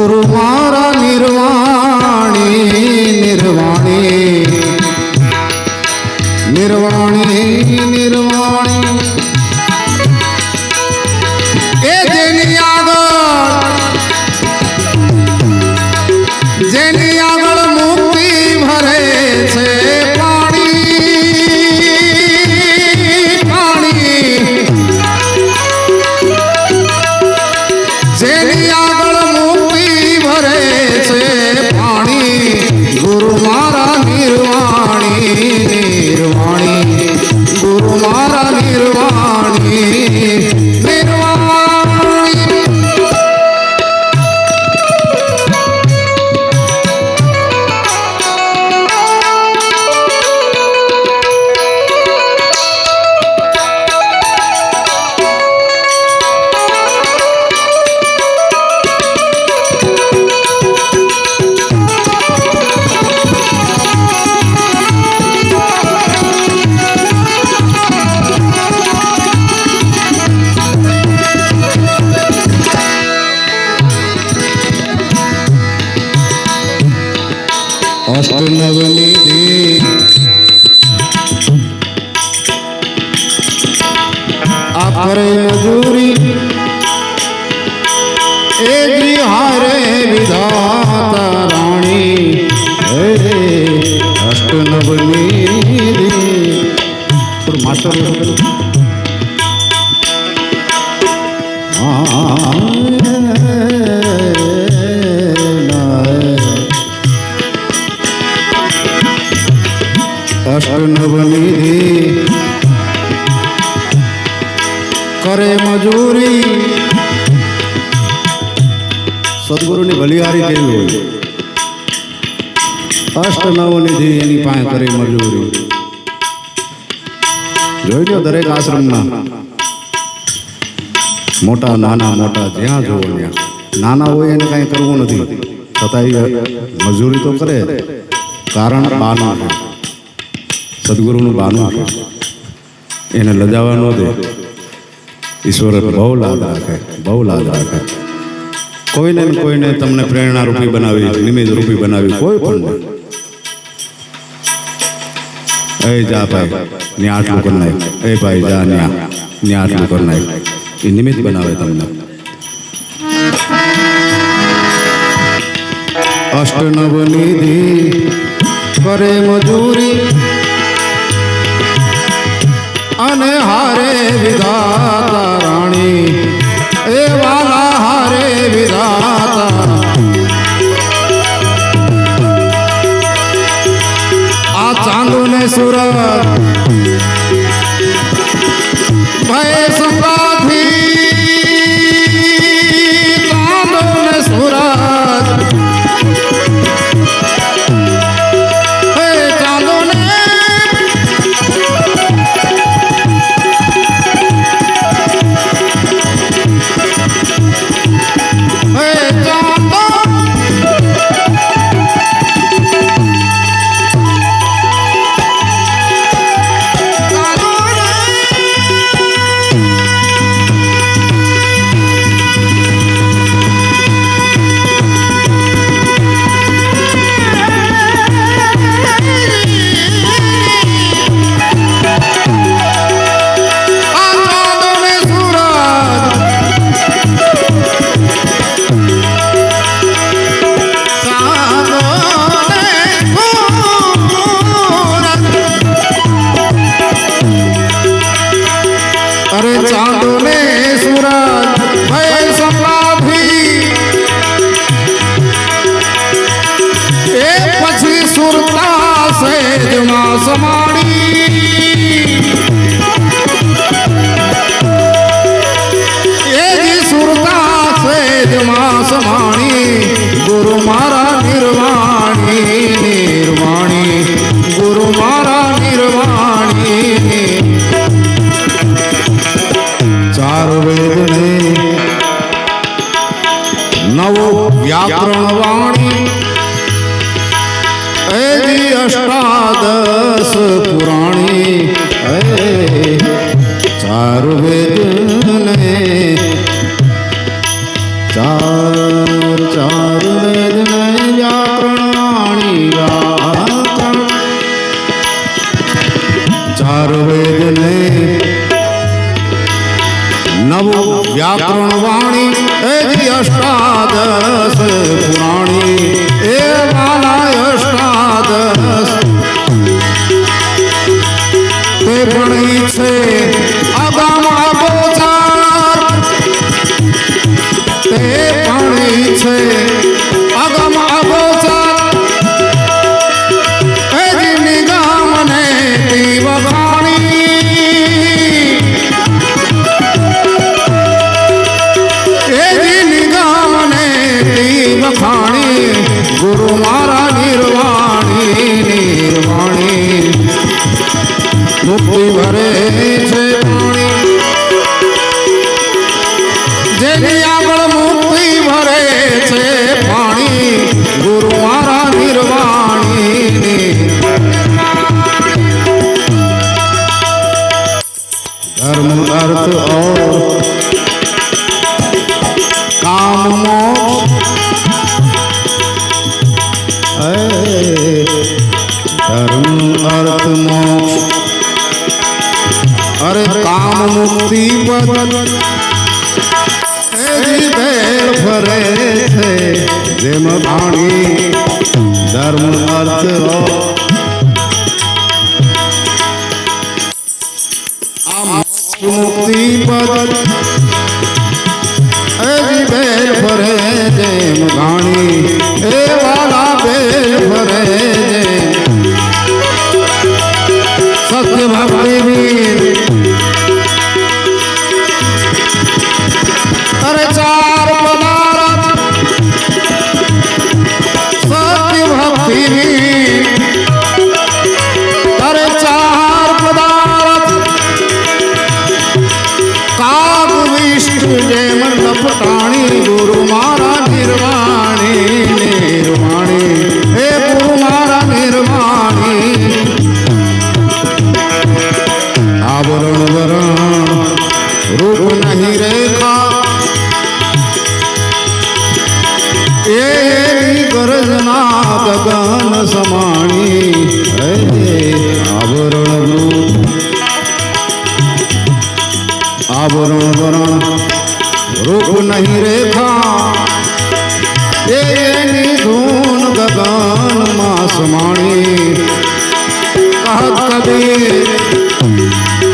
गुरु मारा निर्वाणी निर्वाणी निर्वाणी निर्वाणी ए जेनी आगळ मुक्ति भरे छे पाणी पाणी जेनी आगळ मुक्ति भरे छे पाणी गुरु मारा निर्वाणी निर्वाणी गुरु मारा निर्वाणी अष्टनवनिधि आपरे मजूरी एजी हारे विधाता रानी अष्टनवनिधि मास्टर अष्टनवनिधि करे मजूरी सद्गुरुनी भलियारी केवी होय अष्टनवनिधि एनी पासे करे मजूरी જોઈ લો દરેક આશ્રમના મોટા નાના મોટા જ્યાં જોવો ત્યાં નાના હોય એને કાંઈ કરવું નથી છતાંય મજૂરી તો કરે કારણ બાનું છે સદગુરુનું બાનું છે એને લજાવા ન દે ઈશ્વર બહુ લાદ રાખે કોઈને ને કોઈને તમને પ્રેરણા રૂપી બનાવી નિમિત્ત રૂપી બનાવી કોઈ પણ એ જા ભાઈ ને આટલું કરી નાખ એ ભાઈ જા ન્યા આટલું કરી નાખ એ નિમિત્ત બનાવે તમને અષ્ટનવનિધિ કરે મજૂરી અને હારે વિધાતા રાણી એ વાલા હારે વિધાતા આ ચાંદો ને સુરત ભય સંગાથી ચાંદો ને સુરત अरे चांदो ने सूरज भय समाधि ए पछी सुरता से जमा समाड़ी ए जी सुरता से जमा समाड़ी गुरु मारा निर्वाणी निर्वाणी गुरु मारा निर्वाणी चार वेद ने नवो व्याकरण वाणी ऐदी अष्टादश पुराणी चार वेद ने चार चार વેદ ને નવ વ્યાકરણ વાણી એ અષ્ટાદશ પુરાણી એ વાલા અષ્ટાદશ તે ભણી છે અગામ અગોચર તે ભણી છે અગમ અગોચર એ નિગમ ને વખાણી ગુરુ મારા નિર્વાણી નિર્વાણી મુક્તિ ભરે છે પાણી જેની આગળ મુક્તિ ભરે છે પાણી ગુરુ મારા નિર્વાણી ધર્મ અર્થ और काम मोक्ष धर्म अर्थ मोक्ष अरे काम मुक्ति पद भेड़ फरे थे जेम भाणी धर्म अर्थ मुक्ति पद बेल फरे जेम घाणी ए वाला बेल फरे सत्य भक्ति वीर अरे चार पदार्थ सत्य भक्ति वीर अरे चार पदार्थ काग विष्णु जेम लपटाणी गुरु मारा निर्वाणी निर्वाणी हे गुरु मारा निर्वाणी आवरण वरण रूप नहीं रेखा ये गर्जना गगन समाणी आवरण रूप आवरण वरण रूप नहीं रेखा ये धून गगन मासमाणी कहत कबीर